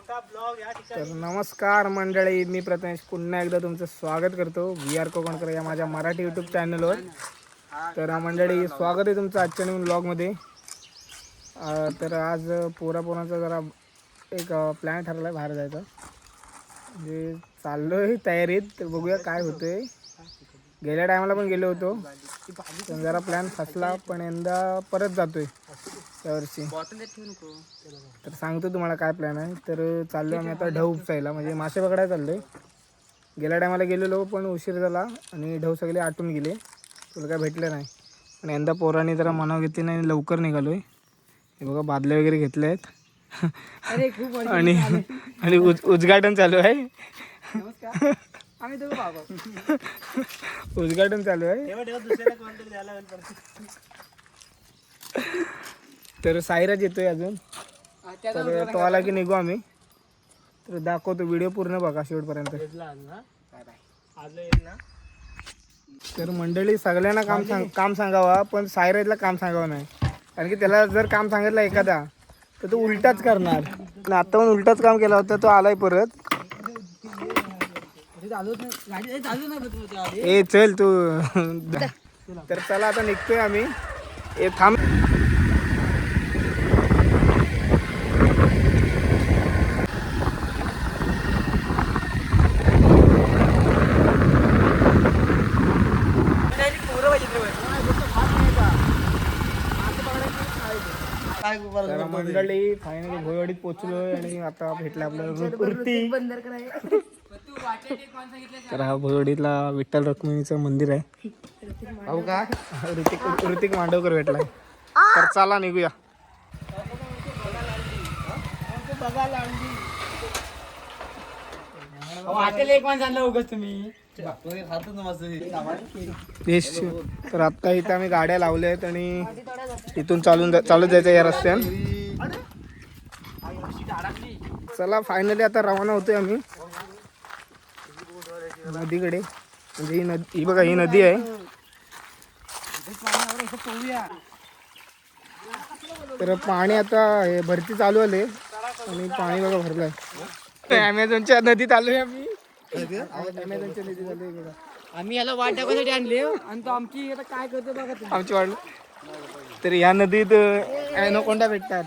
तर नमस्कार मंडळी, मी प्रथमेश पुन्हा एकदा तुमचं स्वागत करतो VR कोकणकर या माझ्या मराठी यूट्यूब चॅनलवर. तर मंडळी, स्वागत आहे तुमचं आजच्या नवीन ब्लॉगमध्ये. तर आज पोरापोरांचा जरा एक प्लॅन ठरला आहे बाहेर जायचा, म्हणजे चाललो आहे तयारीत. तर बघूया काय होतंय. गेल्या टायमाला पण गेलो होतो, पण जरा प्लॅन फसला, पण यंदा परत जातोय यावर्षी. तर सांगतो तुम्हाला काय प्लॅन आहे. तर चाललो आम्ही आता ढव उपसायला, म्हणजे मासे पकडायला चाललोय. गेल्या टायमाला गेलेलो पण उशीर झाला आणि ढव सगळे आटून गेले, तुला काय भेटलं नाही. आणि यंदा पोरांनी जरा मनाव घेतली नाही, लवकर निघालोय. हे बघा बादल्या वगैरे घेतले आहेत आणि उद्घाटन चालू आहे. उद्घाटन चालू आहे. तर साईराज येतोय अजून, तर तो आला की निघू आम्ही. तर दाखवतो, व्हिडिओ पूर्ण बघा शेवटपर्यंत. तर मंडळी, सगळ्यांना काम सांगावा, पण साईराजला काम सांगावं नाही. कारण की त्याला जर काम सांगितलं एखादा तर तो उलटाच करणार. आता पण उलटाच काम केला होता, तो आलाय परत. ए चल तू. तर चला आता निघतोय आम्ही. ए थांब. मंडळी, फायनली भोयवाडीत पोहोचलोय आणि आता भेटला आपल्याला ऋतिक. तर हा भोयवाडीतला विठ्ठल रुक्मिणीचं मंदिर आहे. हो का? ऋतिक मांडवकर भेटलाय. तर चला निघूया. तर आता इथं आम्ही गाड्या लावल्या आहेत आणि इथून चालत जायचं या रस्त्याने. चला फायनली आता रवाना होतोय आम्ही नदीकडे. म्हणजे ही बघा, ही नदी आहे. तर पाणी आता भरती चालू आले आणि पाणी बघा भरलंय. अमेझॉनच्या नदीत आलोय आम्ही. अमेझॉनच्या नदीत आलोय बघा. आम्ही याला वाट टाकण्यासाठी आणले आणि तो आमची आता काय करतो बघा. आमची वाट. तर या नदीत एनाकोंडा भेटतात.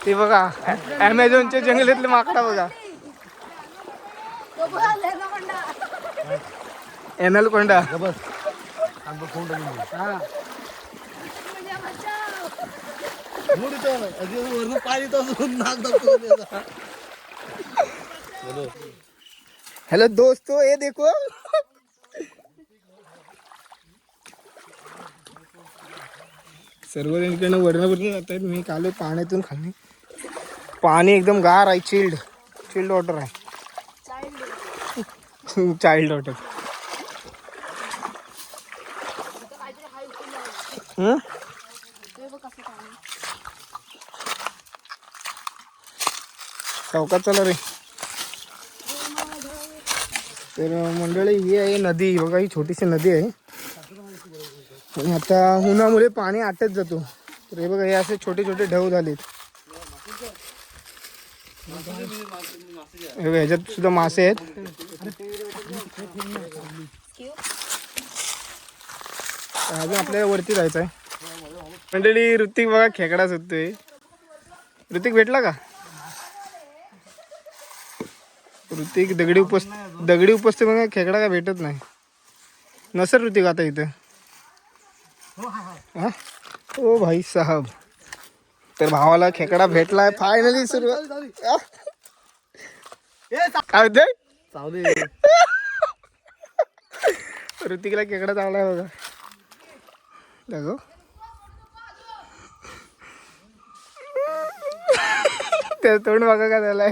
ते बघा, अमेझॉनच्या जंगलातले माकडा बघा. एनाकोंडा. हेलो दोस्तों, ये देखो. सर्वजण इकडनं वरणावरती जात आहेत. मी काल पाण्यातून खाली. पाणी एकदम गार आहे, चिल्ड वॉटर आहे. Child water. चौकात चला रे. तर मंडळी, ही आहे नदी बघा. ही छोटीशी नदी आहे आणि आता उन्हामुळे पाणी आटत जातो. तर हे बघा, हे असे छोटे छोटे ढव झालेत. ह्याच्यात सुद्धा मासे आहेत. अजून आपल्याला वरती जायचं आहे. मंडळी, ऋतिक बघा खेकडा सुटतोय. ऋतिक भेटला का? ऋतिक दगडी उपसते बघा. खेकडा काय भेटत नाही. नसर ऋतिक आता इथं. हा, ओ भाई साहब. तर भावाला खेकडा भेटलाय फायनली. सुरुवात काय होते. ऋतिकला खेकडा चांगला आहे बघा. दाखव. त्याचं तोंड बघा का झालाय.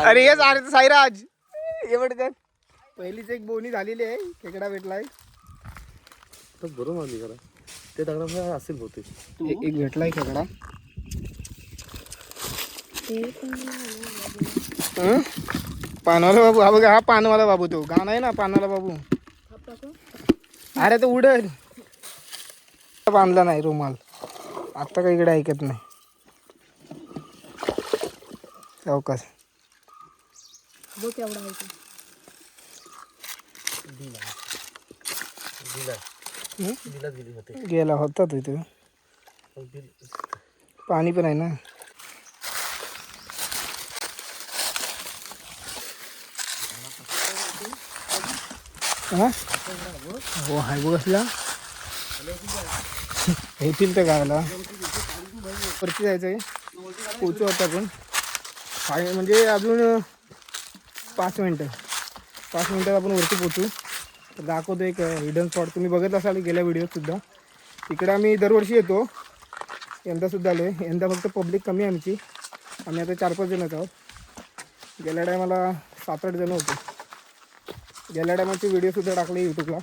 अरे ये साईराज, ये पटकन. पहिलीच एक बोनी झालेली आहे. खेकडा भेटलाय. बरोबर मारली करा. ते दगडा असेल बहुतेक. एक भेटलाय खेकडा. पानवाला बाबू. हा बघा, हा पानवाला बाबू. तो गाणं आहे ना, पानवाला बाबू. अरे तो उडल बांधला नाही रुमाल. आता काही इकडे ऐकत नाही. चौकास बघ केवढा आहे तो. गेला होता तिथे. पाणी पण आहे ना. हा हो हाय बघ असला येतील तर गायला वरती जायचं आहे. पोचू आता आपण म्हणजे अजून 5 मिनटात आपण वरती पोचू. तर दाखवतो एक हिडन स्पॉट. तुम्ही बघत असाल गेल्या व्हिडिओत सुद्धा. इकडे आम्ही दरवर्षी येतो. यंदासुद्धा आलो आहे. यंदा फक्त पब्लिक कमी आहे आमची. आम्ही आता 4-5 जणच आहोत. गेल्या टायमाला 7-8 जण होते. गेल्या टायमाचे व्हिडिओसुद्धा टाकले यूट्यूबला,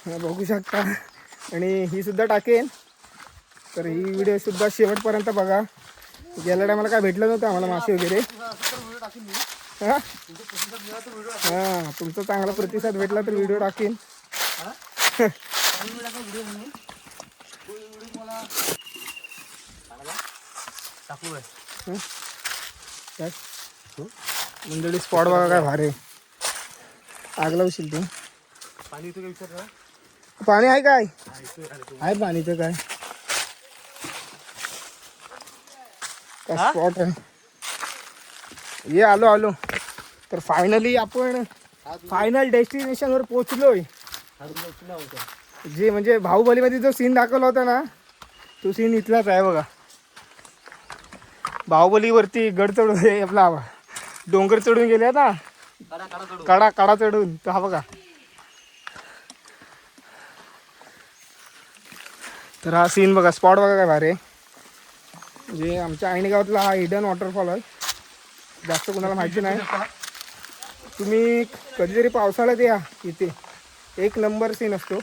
बघू शकता. आणि ही सुद्धा टाकेन. तर ही व्हिडिओसुद्धा शेवटपर्यंत बघा. गेल्या टायमाला काय भेटलं नव्हतं आम्हाला मासे वगैरे. हां हां तुमचा चांगला प्रतिसाद भेटला तर व्हिडिओ टाकेन. मंडळी स्पॉट बघा काय भारी. आग लावशील तू. पाणी आहे काय? आहे पाणीचं काय स्पॉट आहे. ये आलो. तर फायनली आपण फायनल डेस्टिनेशनवर पोहोचलोय. जे म्हणजे बाहुबलीमध्ये जो सीन दाखवला होता ना तो सीन इथलाच आहे बघा. बाहुबलीवरती गड चढून आपला डोंगर चढून गेले ना कडा चढून. तर हा बघा. तर हा सीन बघा. स्पॉट बघा काय भारी. म्हणजे आमच्या आईने गावातला हा हिडन वॉटरफॉल आहे. जास्त कोणाला माहिती नाही. तुम्ही कधीतरी पावसाळ्यात या इथे. एक नंबर सीन असतो.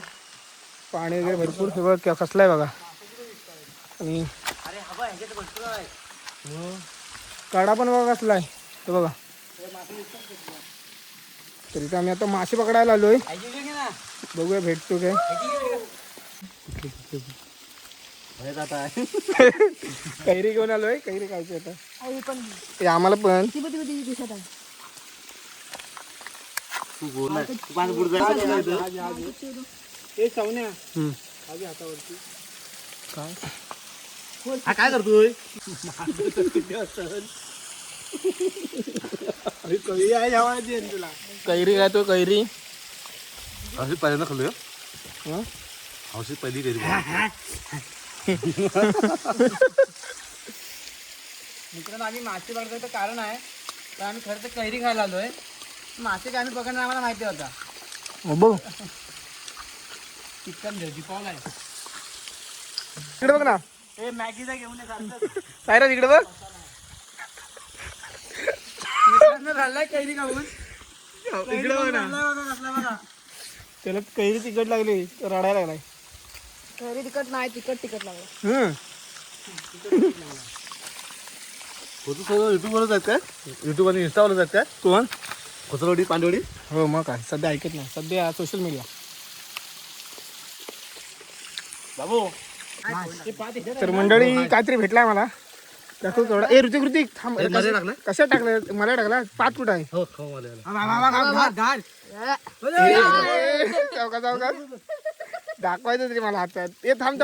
पाणी वगैरे भरपूर. हे बघा कसला आहे बघा. आणि कडा पण बघा कसला आहे. हे बघा. तर इथे आम्ही आता मासे पकडायला आलोय. बघूया भेटतो काय. कैरी घेऊन आलोय. कैरी खायची आता. ते आम्हाला पण काय करतोय? कैरी काय तो कैरी अशी पहिल्यांदा खाल्लोय. अशी पहिली कैरी. मित्रांनो आम्ही मासे पकडतो कारण आहे तर आम्ही खरं तर कैरी खायला आलोय. मासे काय आम्ही पकडणार आम्हाला माहिती होता. बघ चिकन दीपावला आहे. तिकडे बघ ना. मॅगीचा घेऊन काय रे तिकडे बघ. राहिलाय कैरी खाऊन. इकडे बघ ना. त्याला कैरी तिकट लागली रडायला लागलाय. कैरी तिकट नाही तिकट लागला. युट्यूबवरच आहेत काय? युट्यूब आणि इंस्टावरच आहेत काय? कोण? कोसलवाडी पांडवडी. हो मग काय सध्या ऐकत नाही. सध्या सोशल मीडिया. बाबू तर मंडळी काहीतरी भेटलाय मला. दाखव थोडा. ए ऋतिक थांब. कशा टाकलं? मला टाकला 5 फूट आहे. हो खाऊ मला. चौका दाखवायचं तरी मला हातात. ए थांब.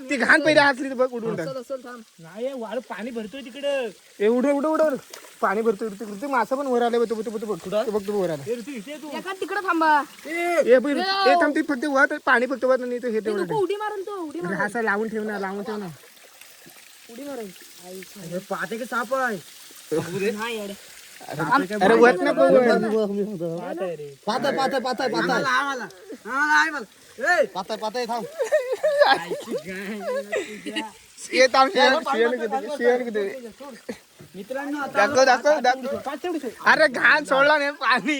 ती घाण पहिल्या हातली बघ उडून टाक. नाही वाळ पाणी भरतोय तिकडे. ए उड पाणी भरतो. ऋतिक मासा पण वर आले. बघ तू वर आला. तिकडे थांबा. ए थांब. ती फक्त वर पाणी फक्त वर नाही. हे तेवढं उडी मारून तो उडी असं लावून ठेव ना. उडी मारून पाहते की साप आहे. अरे वत नको. पाताय थांब. ये थांब. शेअर किती मित्रांनो दाखव. अरे घाण सोडला नाही पाणी.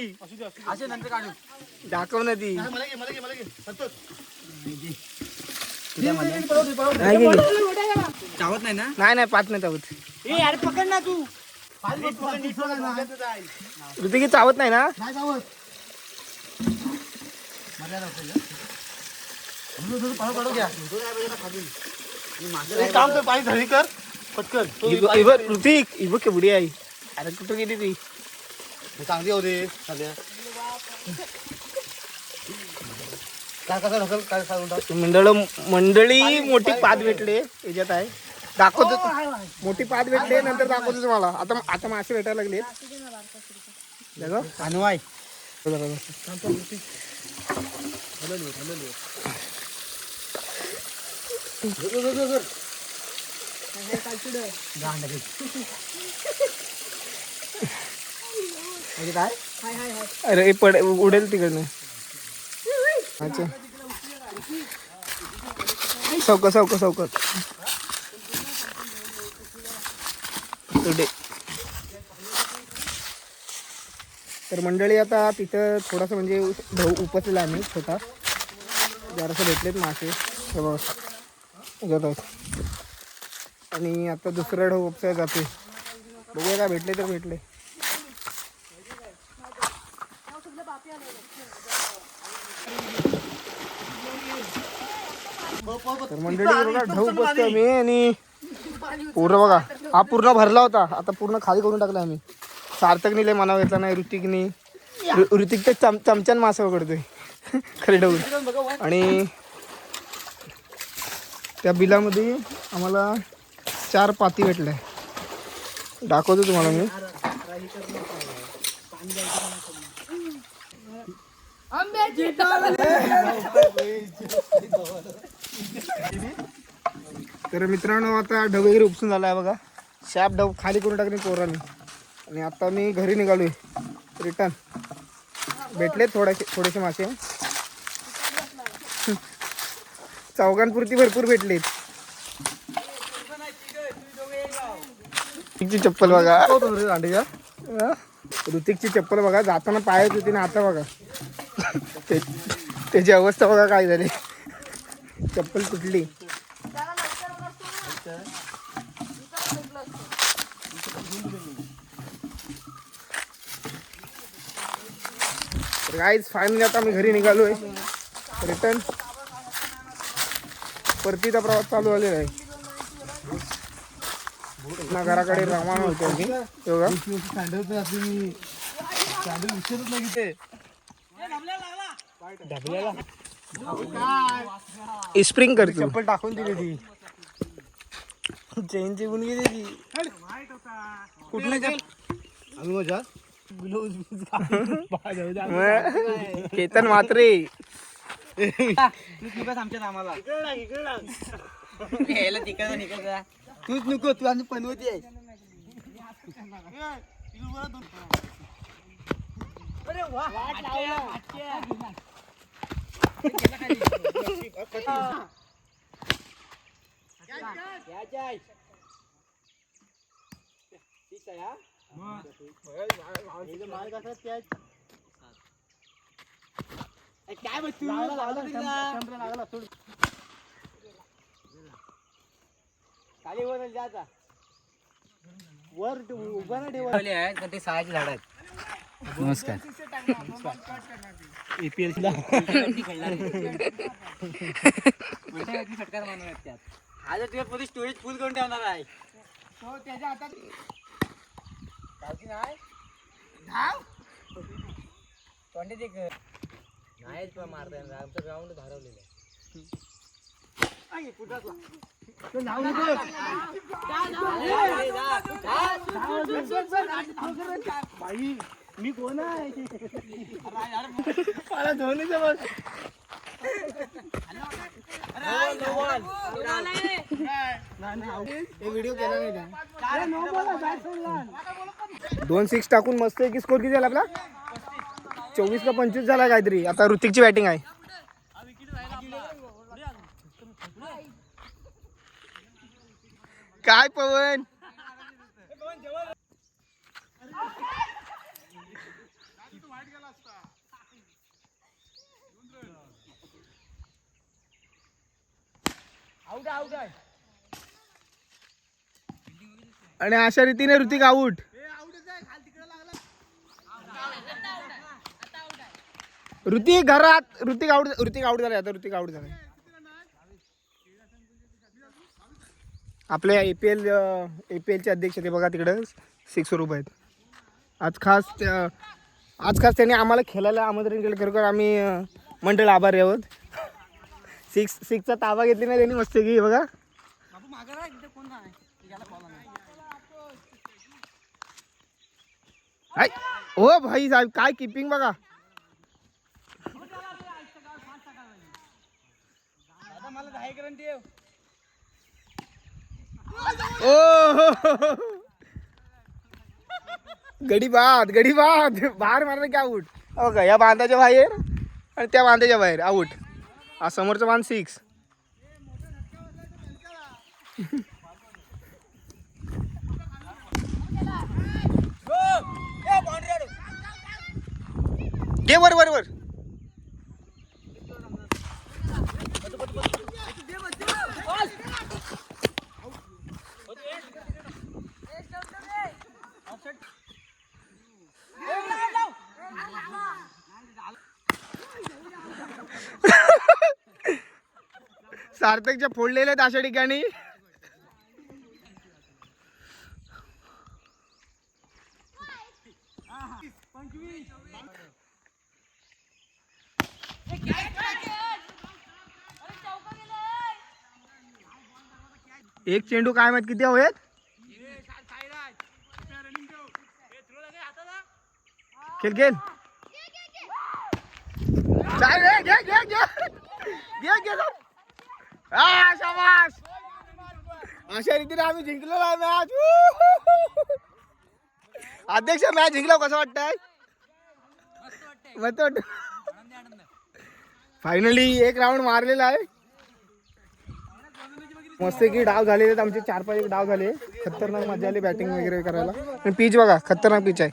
असे नंतर काढू. दाखव ना ती. चावत नाही ना. नाही पाच नाही चावत. अरे पकड ना तू. ऋतिक चावत नाही ना. एक काम कर, पाणी धरी कर पटकन. ऋतिक ही बघ केवढी आहे. अरे कुठं गेली ती? चांगली होते सध्या. काय कसं ढकल काय सांगून मंडळी मोठी पात भेटले याच्यात आहे. दाखवतो मोठी पात भेटले नंतर दाखवतो तुम्हाला. आता आता मासे भेटायला लागले. अनुवाय काय अरे उडेल तिकडनं. अच्छा सावकाश उडे. तर मंडळी आता तिथं थोडासा म्हणजे ढव उपसलेला आम्ही छोटा जरासं भेटलेत मासे हे बघा. आणि आता दुसरा ढव उपसायला जाते. बघूया काय भेटले तर भेटले. तर मंडळी बघा ढव उपसतो आम्ही आणि पूर्ण बघा हा पूर्ण भरला होता. आता पूर्ण खाली करून टाकला आम्ही. सार्थकनी लय मनावर घेतला नाही. ऋतिक तर चमच्यान मासे पकडतोय खरे ढवून. आणि त्या बिलामध्ये आम्हाला 4 पाती भेटल्या. दाखवतो तुम्हाला मी. तर मित्रांनो आता ढव वगैरे उपसून झाला आहे बघा. शाप ढव खाली करून टाकले पोरांनी. आणि आता मी घरी निघालोय रिटर्न. भेटले थोडेसे मासे. चौघांपुरती भरपूर भेटलेत. ऋतिकची चप्पल बघा. ऋतिकची चप्पल बघा जाताना पायात होती ना आता बघा त्याची अवस्था बघा काय झाली. चप्पल तुटली. गाईज फायनली आता मी घरी निघालोय रिटर्न. परतीचा प्रवास चालू झालेला आहे. ना घराकडे रवाना होतो मी. स्प्रिंग करतो. चप्पल टाकून दिली ती. चेन चिवून गेली ती. कुठलं केतन मात्रे आमच्या आम्हाला तूच नको तू आणि पनवती आहे. काय खाली वर जाता वर उभा ना ठेवा आहे ते सहायची झाड आहेत. नमस्कार APL फटकार मानून त्यात आज तुझ्या मध्ये स्टोरेज फुल करून ठेवणार आहे. तो त्याच्या हातात गावची नाही धाव तोंडे ते नाहीच पण मारता येणार. आमचं ग्राउंड धारवलेलं आहे. भाई मी कोण आहे मला धोनीचं बघ. व्हिडिओ केला नाही. 2 6 टाकून मस्त की स्कोर किती झाला आपला 24 का 25 झाला काहीतरी. आता ऋतिकची बॅटिंग आहे. काय पवन आणि अशा रीतीने ऋतिक आऊट. ऋतिक घरात. ऋतिक आऊट झाले. आता ऋतिक आऊट झाले. आपल्या APLचे अध्यक्ष ते बघा तिकडं 6 रुपये आहेत. आज खास त्यांनी आम्हाला खेळायला आमंत्रण केलं. खरोखर आम्ही मंडळ आभारी आहोत. 6चा ताबा घेतली नाही त्यांनी मस्त की बघा. ओ भाई साहेब काय किपिंग बघा. ओ गडी बाद बाहेर मारलं की आऊट. हो का, या बांधाच्या बाहेर आणि त्या बांधाच्या बाहेर आऊट. हा समोरचा बांध 6. घे वर. सार्थकच्या फोडलेले आहेत अशा ठिकाणी. एक चेंडू काय माहित किती हवेत. खेळ शाबास. अशा रीतीने आम्ही जिंकलो मॅच. अध्यक्ष मॅच जिंकलो कसं वाटतंय. मस्त वाटत. फायनली एक राऊंड मारलेला आहे. मस्त की डाव झालेले आहेत आमचे 4-5 डाव झाले. खतरनाक मजा आली बॅटिंग वगैरे करायला. आणि पिच बघा खतरनाक पिच आहे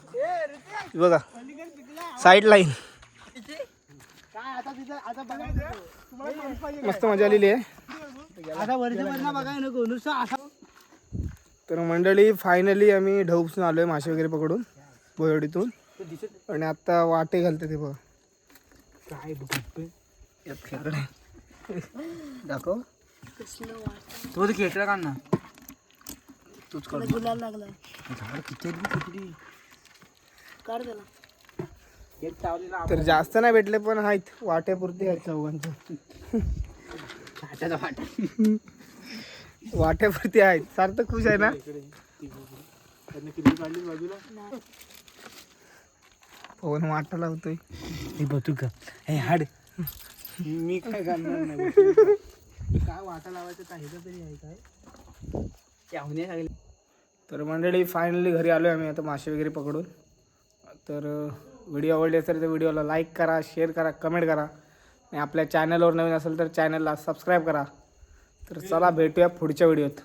बघा. साईड लाईन मस्त मजा आलेली आहे. तर मंडळी फायनली आम्ही ढौपसून आलोय मासे वगैरे पकडून बोयवाडीतून. आणि आता वाटे घालते ते बघ. काय दाखव तो खेकडा काढ ना. तूच काढ. तर जास्त नाही भेटले पण आहेत वाट्यापुरती आहेत चौघांच्या. वाट्यापुरती आहेत. सार्थक खुश आहे ना. पवन वाटा लावतोय. हाड मी काय करणार नाही. काय वाटा लावायचं काही तरी आहे काय. तर मंडळी फायनली घरी आलोय आम्ही आता मासे वगैरे पकडून. तर व्हिडिओ आवडली असेल तर व्हिडिओला लाईक करा, शेअर करा, कमेंट करा. आणि आपल्या चॅनलवर नवीन असेल तर चॅनलला सबस्क्राईब करा. तर चला भेटूया पुढच्या व्हिडिओत.